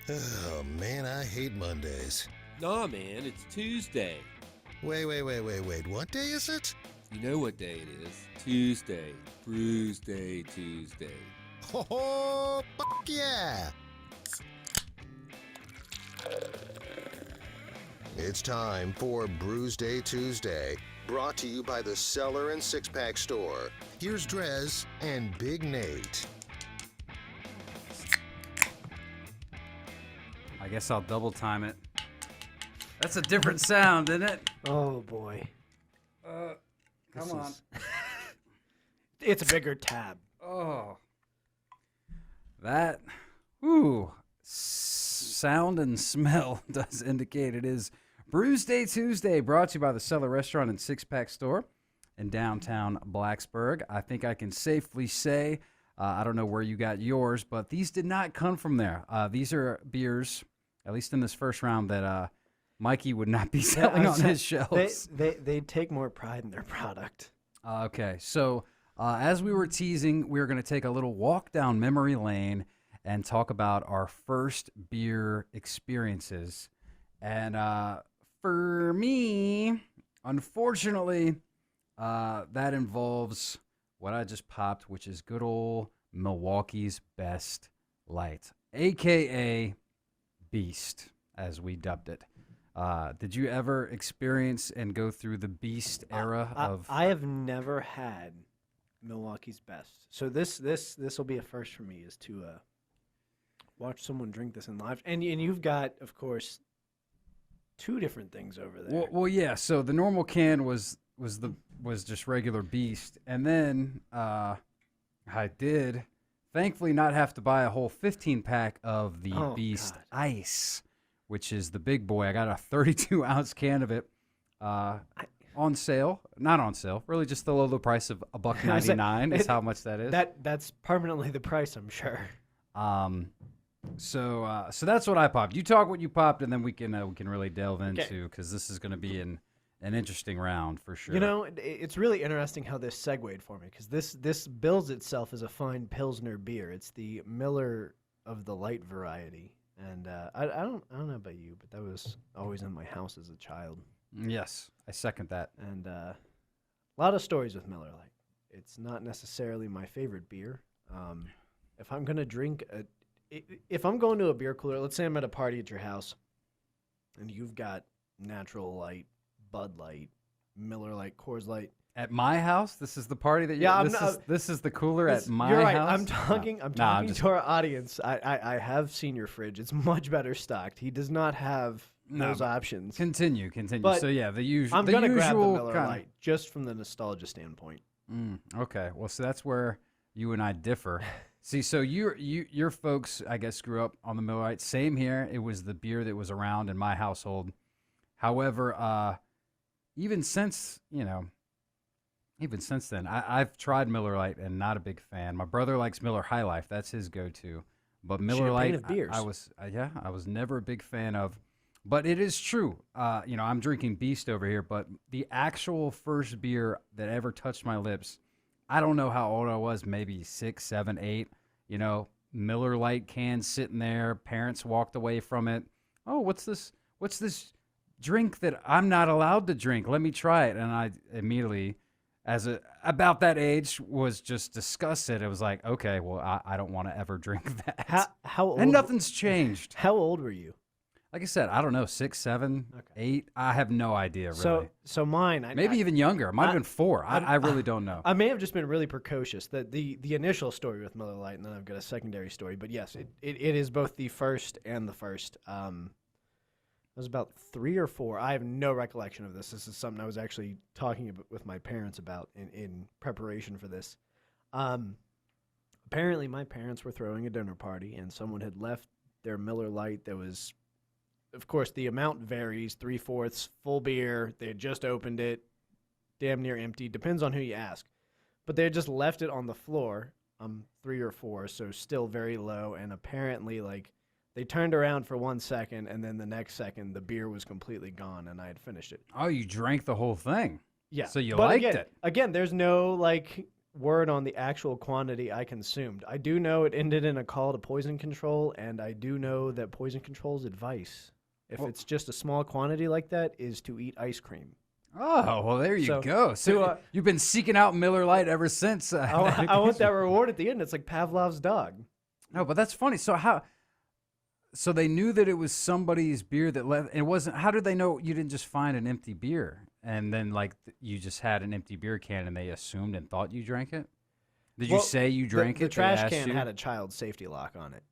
Oh, man, I hate Mondays. Nah, man, it's Tuesday. Wait. What day is it? You know what day it is. Tuesday. Brewsday Tuesday. Oh, fuck yeah! It's time for Brewsday Tuesday, brought to you by the Cellar and Six Pack Store. Here's DreZ and Big Nate. I guess I'll double time it. That's a different sound, isn't it? Oh boy. Come on. It's a bigger tab. Oh. That, ooh, sound and smell does indicate it is Brewsday Tuesday, brought to you by the Cellar Restaurant and Six Pack Store in downtown Blacksburg. I think I can safely say, I don't know where you got yours, but these did not come from there. These are beers, at least in this first round, that Mikey would not be selling on his shelves. They take more pride in their product. Okay, so as we were teasing, we were going to take a little walk down memory lane and talk about our first beer experiences. And for me, unfortunately, that involves what I just popped, which is good old Milwaukee's Best Light, a.k.a. Beast, as we dubbed it. Did you ever experience and go through the Beast era of? I have never had Milwaukee's Best, so this will be a first for me, is to watch someone drink this in live. And you've got, of course, two different things over there. Well, yeah. So the normal can was just regular Beast, and then I did thankfully not have to buy a whole 15-pack of the Beast God. Ice, which is the big boy. I got a 32-ounce can of it on sale. Not on sale, really just the low price of $1.99 is how much that is. That's permanently the price, I'm sure. So that's what I popped. You talk what you popped, and then we can really delve into, because this is going to be an interesting round for sure. You know, it's really interesting how this segued for me, because this bills itself as a fine Pilsner beer. It's the Miller of the light variety. And I don't know about you, but that was always in my house as a child. Yes, I second that. And a lot of stories with Miller Lite. It's not necessarily my favorite beer. If I'm gonna drink if I'm going to a beer cooler, let's say I'm at a party at your house, and you've got Natural Light, Bud Light, Miller Lite, Coors Light. At my house, this is the party that you. Yeah, this is the cooler at my You're right. house. I'm talking to our audience. I have seen your fridge. It's much better stocked. He does not have those options. Continue. But so yeah, the usual. I'm gonna grab the Miller Lite just from the nostalgia standpoint. Okay, well, so that's where you and I differ. See, so your folks, I guess, grew up on the Miller Lite. Same here. It was the beer that was around in my household. However, even since then, I've tried Miller Lite and not a big fan. My brother likes Miller High Life; that's his go-to. But Miller Lite, of beers. I was never a big fan of. But it is true. I'm drinking Beast over here, but the actual first beer that ever touched my lips, I don't know how old I was, maybe 6, 7, 8. Miller Lite can sitting there. Parents walked away from it. Oh, what's this? What's this drink that I'm not allowed to drink? Let me try it. And I immediately, about that age, was just disgusted. It was like, okay, well, I don't want to ever drink that. How old? And nothing's changed. How old were you? Like I said, I don't know, 6, 7, 8. I have no idea, really. So mine, maybe even younger. Might have been 4. I really don't know. I may have just been really precocious. The initial story with Miller Lite, and then I've got a secondary story. But yes, it is both the first and the first. It was about 3 or 4. I have no recollection of this. This is something I was actually talking with my parents about in preparation for this. Apparently, my parents were throwing a dinner party, and someone had left their Miller Lite that was, of course, the amount varies, 3/4 full beer. They had just opened it, damn near empty. Depends on who you ask. But they had just left it on the floor, 3 or 4, so still very low. And apparently, they turned around for 1 second, and then the next second, the beer was completely gone, and I had finished it. Oh, you drank the whole thing? Yeah. So you but liked again, it? Again, there's no, word on the actual quantity I consumed. I do know it ended in a call to poison control, and I do know that poison control's advice, if it's just a small quantity like that, is to eat ice cream. Oh, well, there you So, go. So to, you've been seeking out Miller Lite ever since. I want that reward at the end. It's like Pavlov's dog. No, but that's funny. So they knew that it was somebody's beer that left. It wasn't. How did they know you didn't just find an empty beer and then like you just had an empty beer can and they assumed and thought you drank it? Did you say you drank it? The They trash asked can you? had a child safety lock on it,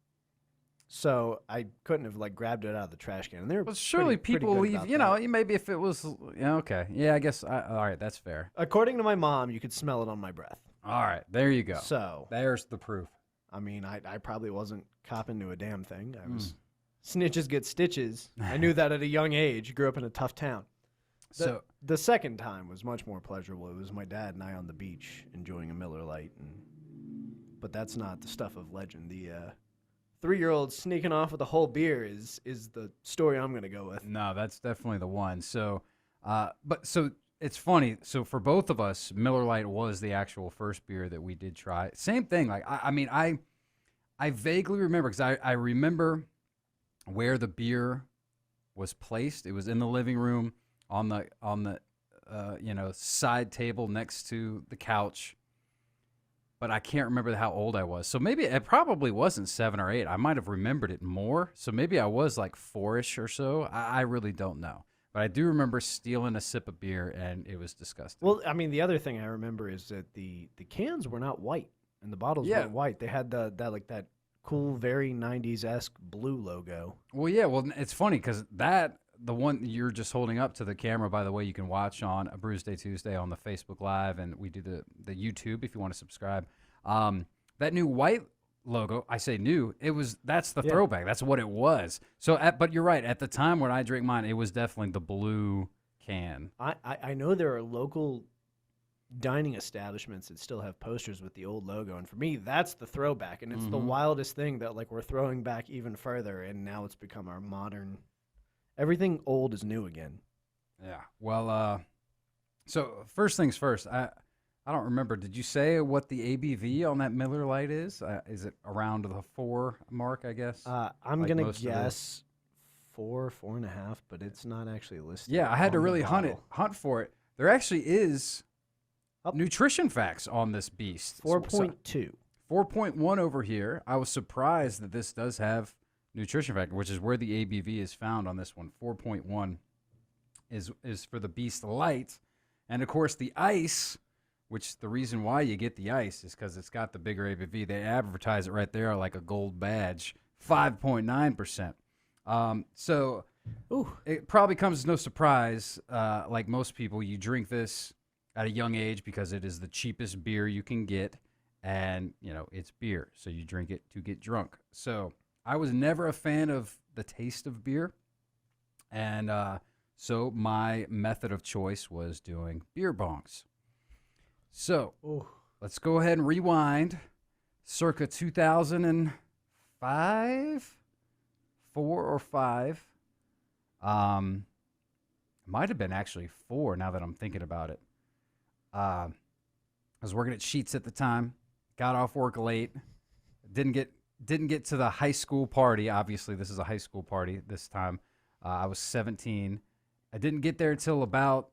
so I couldn't have like grabbed it out of the trash can. And they were Well, surely pretty people good leave. about You know, that. maybe if it was. Yeah, okay. Yeah, I guess. All right, that's fair. According to my mom, you could smell it on my breath. All right, there you go. So There's the proof. I mean, I probably wasn't copping to a damn thing. I was snitches get stitches. I knew that at a young age. Grew up in a tough town. The second time was much more pleasurable. It was my dad and I on the beach enjoying a Miller Lite, but that's not the stuff of legend. The 3-year-old sneaking off with a whole beer is the story I'm going to go with. No, that's definitely the one. So, so it's funny. So for both of us, Miller Lite was the actual first beer that we did try. Same thing. Like I mean, I vaguely remember because I remember where the beer was placed. It was in the living room on the side table next to the couch. But I can't remember how old I was. So maybe it probably wasn't 7 or 8. I might have remembered it more. So maybe I was like 4-ish or so. I really don't know. But I do remember stealing a sip of beer, and it was disgusting. Well, I mean, the other thing I remember is that the cans were not white, and the bottles weren't white. They had that cool, very 90s-esque blue logo. Well, yeah. Well, it's funny because the one you're just holding up to the camera, by the way, you can watch on a Brewsday Tuesday on the Facebook Live, and we do the YouTube if you want to subscribe. That new white logo, I say new, that's the throwback. That's what it was. So, but you're right. At the time when I drank mine, it was definitely the blue can. I know there are local dining establishments that still have posters with the old logo, and for me, that's the throwback, and it's the wildest thing that like we're throwing back even further, and now it's become our modern. Everything old is new again. Yeah. Well, so first things first, I don't remember. Did you say what the ABV on that Miller Lite is? Is it around the 4 mark, I guess? I'm Like going most to of the- guess 4.5, but it's not actually listed. Yeah, I had to on the really bottle. hunt for it. There actually is Up. nutrition facts on this beast. 4.2. 4.1 over here. I was surprised that this does have nutrition factor, which is where the ABV is found on this one. 4.1 is for the Beast Light. And, of course, the ice, which the reason why you get the ice is because it's got the bigger ABV. They advertise it right there like a gold badge, 5.9%. So it probably comes as no surprise, like most people, you drink this at a young age because it is the cheapest beer you can get. And, it's beer, so you drink it to get drunk. So I was never a fan of the taste of beer. And so my method of choice was doing beer bongs. So let's go ahead and rewind. Circa 2005, 4 or 5. Might have been actually 4 now that I'm thinking about it. I was working at Sheetz at the time. Got off work late. Didn't get to the high school party. Obviously, this is a high school party this time. I was 17. I didn't get there until about,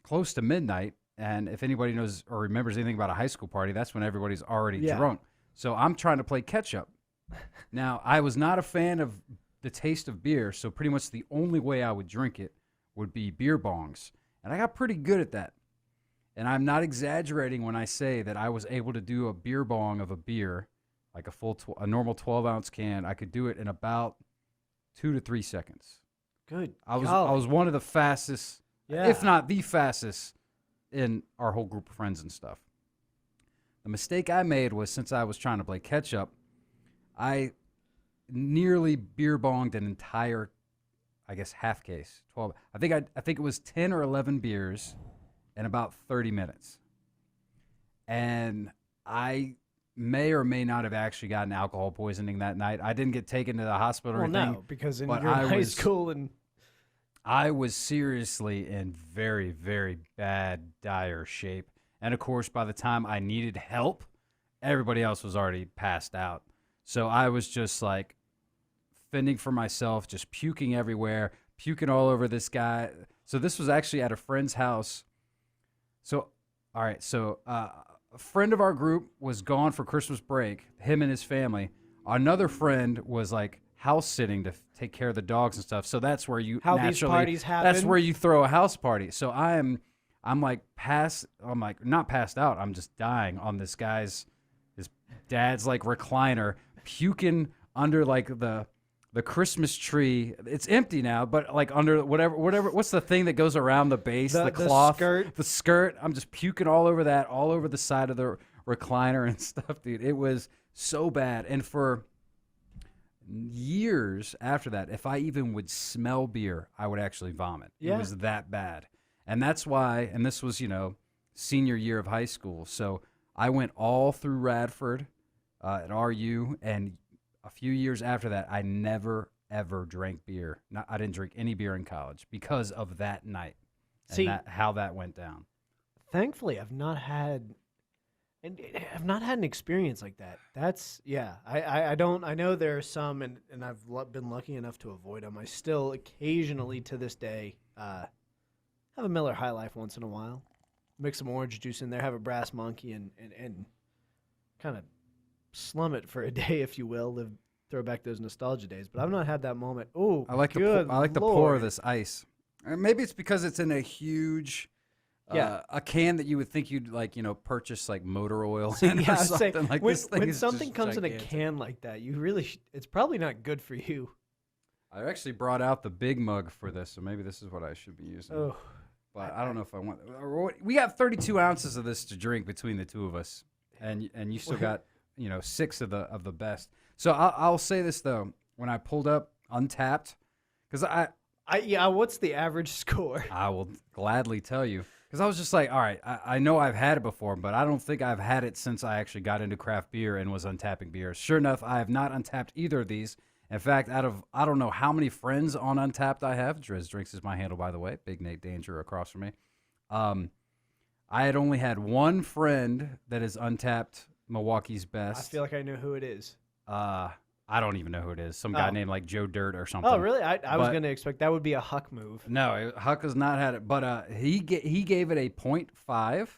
close to midnight. And if anybody knows or remembers anything about a high school party, that's when everybody's already drunk. So I'm trying to play catch up. Now, I was not a fan of the taste of beer, so pretty much the only way I would drink it would be beer bongs. And I got pretty good at that. And I'm not exaggerating when I say that I was able to do a beer bong of a beer, like a normal 12-ounce can. I could do it in about 2 to 3 seconds. Good. I was one of the fastest, if not the fastest, in our whole group of friends and stuff. The mistake I made was since I was trying to play catch up, I nearly beer bonged an entire, I guess, half case. 12. I think it was 10 or 11 beers in about 30 minutes. And I may or may not have actually gotten alcohol poisoning that night. I didn't get taken to the hospital or anything. No, because in but your high school and I was seriously in very, very bad, dire shape. And of course, by the time I needed help, everybody else was already passed out. So I was just like fending for myself, just puking everywhere, puking all over this guy. So this was actually at a friend's house. So, all right. So a friend of our group was gone for Christmas break, him and his family. Another friend was like house sitting to take care of the dogs and stuff. So that's where you How naturally, these parties happen. that's where you throw a house party. So I'm like not passed out. I'm just dying on this guy's, his dad's like recliner, puking under like the Christmas tree. It's empty now, but like under whatever, what's the thing that goes around the base, the cloth, the skirt. I'm just puking all over that, all over the side of the recliner and stuff, dude. It was so bad. And for years after that, if I even would smell beer, I would actually vomit. Yeah. It was that bad. And that's why, and this was, senior year of high school. So I went all through Radford at RU, and a few years after that, I never, ever drank beer. I didn't drink any beer in college because of that night and how that went down. Thankfully, I've not had an experience like that. That's, yeah. I know there are some, and I've been lucky enough to avoid them. I still occasionally to this day have a Miller High Life once in a while. Mix some orange juice in there, have a Brass Monkey, and kind of slum it for a day, if you will. Throw back those nostalgia days. But I've not had that moment. Oh, I like the pour of this ice. Maybe it's because it's in a huge... a can that you would think you'd purchase like motor oil in or something. Like when, this thing when is something just comes gigantic. in a can like that, you really it's probably not good for you. I actually brought out the big mug for this, so maybe this is what I should be using. Oh, but I don't know if I want. We got 32 ounces of this to drink between the two of us, and you still got 6 of the best. So I'll say this though, when I pulled up Untapped, because what's the average score? I will gladly tell you. Because I was just like, all right, I know I've had it before, but I don't think I've had it since I actually got into craft beer and was untapping beer. Sure enough, I have not untapped either of these. In fact, out of I don't know how many friends on Untapped I have. DreZ Drinks is my handle, by the way. Big Nate Danger across from me. I had only had one friend that is untapped Milwaukee's Best. I feel like I know who it is. I don't even know who it is. Some guy named like Joe Dirt or something. Oh, really? I was going to expect that would be a Huck move. No, Huck has not had it, but he gave it a 0.5.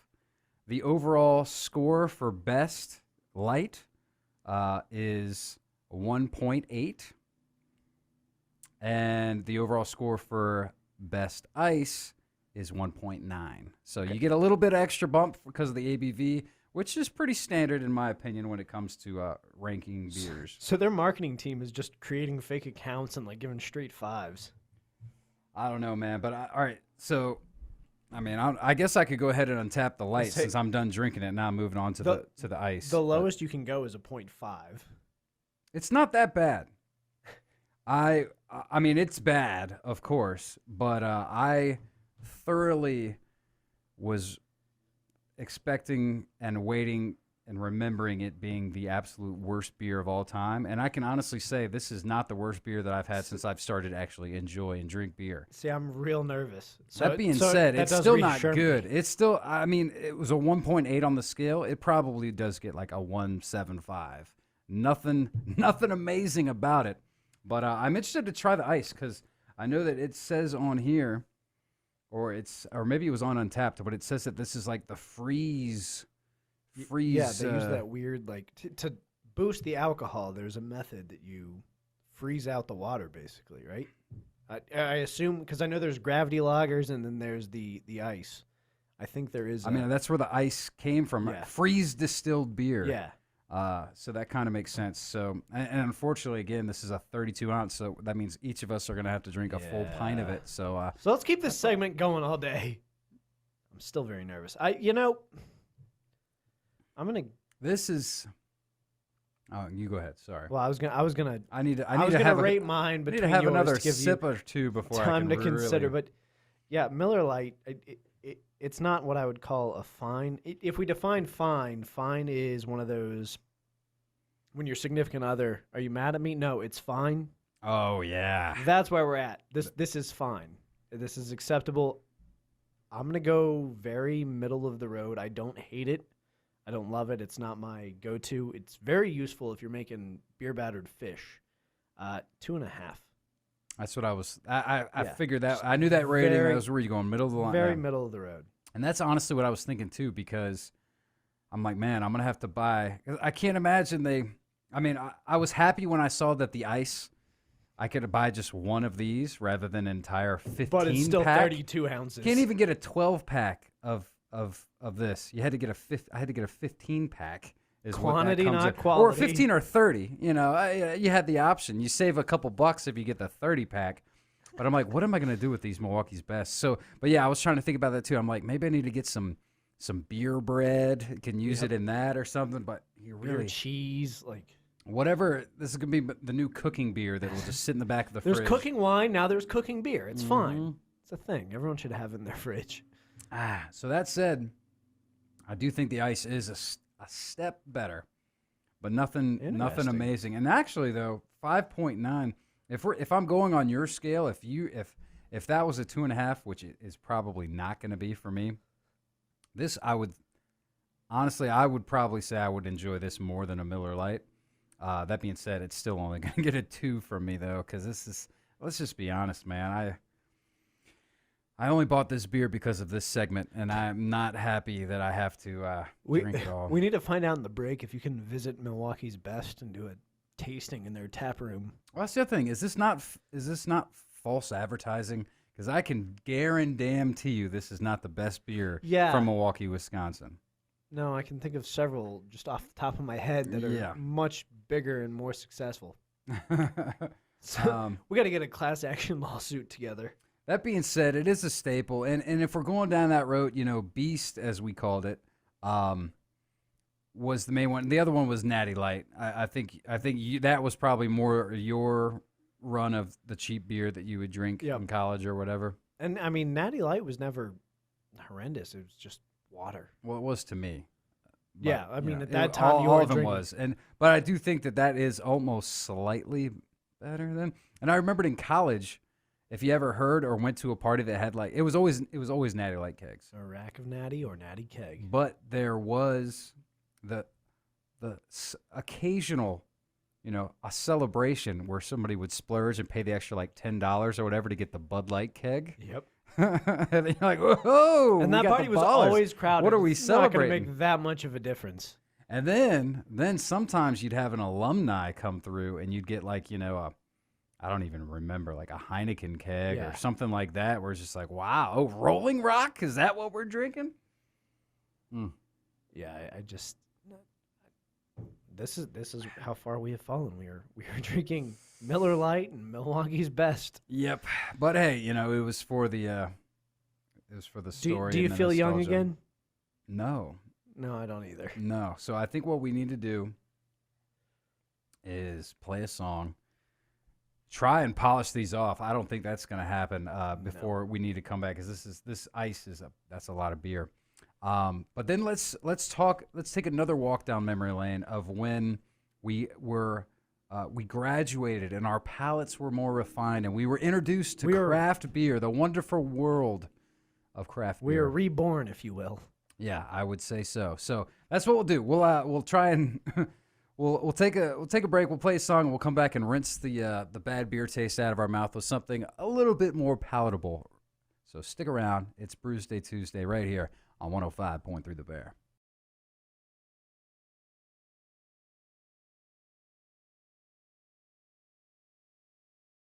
The overall score for best light is 1.8, and the overall score for best ice is 1.9. So you get a little bit extra bump because of the ABV, which is pretty standard in my opinion when it comes to ranking beers. So their marketing team is just creating fake accounts and like giving straight 5s. I don't know, man, but all right. So, I mean, I guess I could go ahead and untap the light since I'm done drinking it. Now I'm moving on to the ice. The lowest you can go is a 0.5. It's not that bad. I mean, it's bad, of course, but I thoroughly was expecting and waiting and remembering it being the absolute worst beer of all time. And I can honestly say this is not the worst beer that I've had since I've started to actually enjoy and drink beer. See, I'm real nervous. That being said, it's still not good. It's still, I mean, it was a 1.8 on the scale. It probably does get like a 1.75. Nothing amazing about it. But I'm interested to try the ice because I know that it says on here, or maybe it was on Untapped, but it says that this is like the freeze. Yeah, they use that weird, like, to boost the alcohol, there's a method that you freeze out the water, basically, right? I assume, because I know there's gravity loggers and then there's the ice. I think there is. I mean, that's where the ice came from. Yeah. Freeze distilled beer. Yeah. So that kind of makes sense. So, and unfortunately, again, this is a 32 ounce, so that means each of us are going to have to drink a full pint of it. So let's keep this segment going all day. I'm still very nervous. I'm gonna. This is. Oh, you go ahead. Sorry. Well, I was gonna. I need to rate mine, but I need to have another sip or two before time I can to consider. really... But yeah, Miller Lite. It's not what I would call a fine. If we define fine is one of those when your significant other, are you mad at me? No, it's fine. Oh yeah. That's where we're at. This is fine. This is acceptable. I'm going to go very middle of the road. I don't hate it. I don't love it. It's not my go-to. It's very useful if you're making beer-battered fish. 2.5. That's what I was. I Yeah. figured that. I knew that rating. Very- I was where you going, middle of the line. Very Yeah. middle of the road. And that's honestly what I was thinking too, because I'm like, man, I'm gonna have to buy. I can't imagine they. I mean, I was happy when I saw that the ice, I could buy just one of these rather than an entire 15 But it's still pack. 32 ounces. Can't even get a 12 pack of this. You had to get I had to get a 15 pack. Is Quantity, what that comes not in. quality. Or 15 or 30. You know, you had the option. You save a couple bucks if you get the 30 pack. But I'm like, what am I going to do with these Milwaukee's Best? So, but yeah, I was trying to think about that too. I'm like, maybe I need to get some beer bread. Can use it in that or something. But you Beer really, cheese, like whatever. This is going to be the new cooking beer that will just sit in the back of the there's fridge. cooking wine, now there's cooking beer. It's Mhm. fine. It's a thing. Everyone should have it in their fridge. So that said, I do think the ice is a step better, but nothing Interesting. amazing. And actually, though, 5.9. If I'm going on your scale, if that was a 2.5, which it is probably not going to be for me, this I would probably say I would enjoy this more than a Miller Lite. That being said, it's still only going to get a 2 from me though, because this is. Let's just be honest, man. I only bought this beer because of this segment, and I'm not happy that I have to drink it all. We need to find out in the break if you can visit Milwaukee's Best and do a tasting in their tap room. Well, that's the other thing. Is this not false advertising? Because I can guarantee you this is not the best beer Yeah. from Milwaukee, Wisconsin. No, I can think of several just off the top of my head that are Yeah. much bigger and more successful. So we got to get a class action lawsuit together. That being said, it is a staple, and if we're going down that road, Beast, as we called it, was the main one. The other one was Natty Light. I think that was probably more your run of the cheap beer that you would drink in college or whatever. And I mean, Natty Light was never horrendous. It was just water. Well, it was to me. But, Yeah, I mean, know, at that time, you all were of them drinking. was, but I do think that is almost slightly better than. And I remembered in college, if you ever heard or went to a party that had it was always Natty Light kegs. A rack of Natty or Natty keg. But there was the occasional, a celebration where somebody would splurge and pay the extra like $10 or whatever to get the Bud Light keg. Yep. And then you're like, whoa! And we that got party the was ballers. always crowded. What are we It's not going to celebrating? make that much of a difference. And then sometimes you'd have an alumni come through and you'd get like, I don't even remember, like a Heineken keg Yeah. or something like that, where it's just like, wow, oh, Rolling Rock? Is that what we're drinking? Yeah, I just this is how far we have fallen. We are drinking Miller Lite and Milwaukee's Best. Yep. But hey, it was for the story. Do you and the feel young nostalgia. again? No. No, I don't either. No. So I think what we need to do is play a song. Try and polish these off. I don't think that's going to happen before we need to come back, because this ice that's a lot of beer. But then let's take another walk down memory lane of when we graduated and our palates were more refined and we were introduced to craft beer, the wonderful world of craft beer. We are reborn, if you will. Yeah, I would say so. So that's what we'll do. We'll try and we'll take a break. We'll play a song and we'll come back and rinse the bad beer taste out of our mouth with something a little bit more palatable. So stick around. It's Brewsday Tuesday right here on 105.3 The Bear.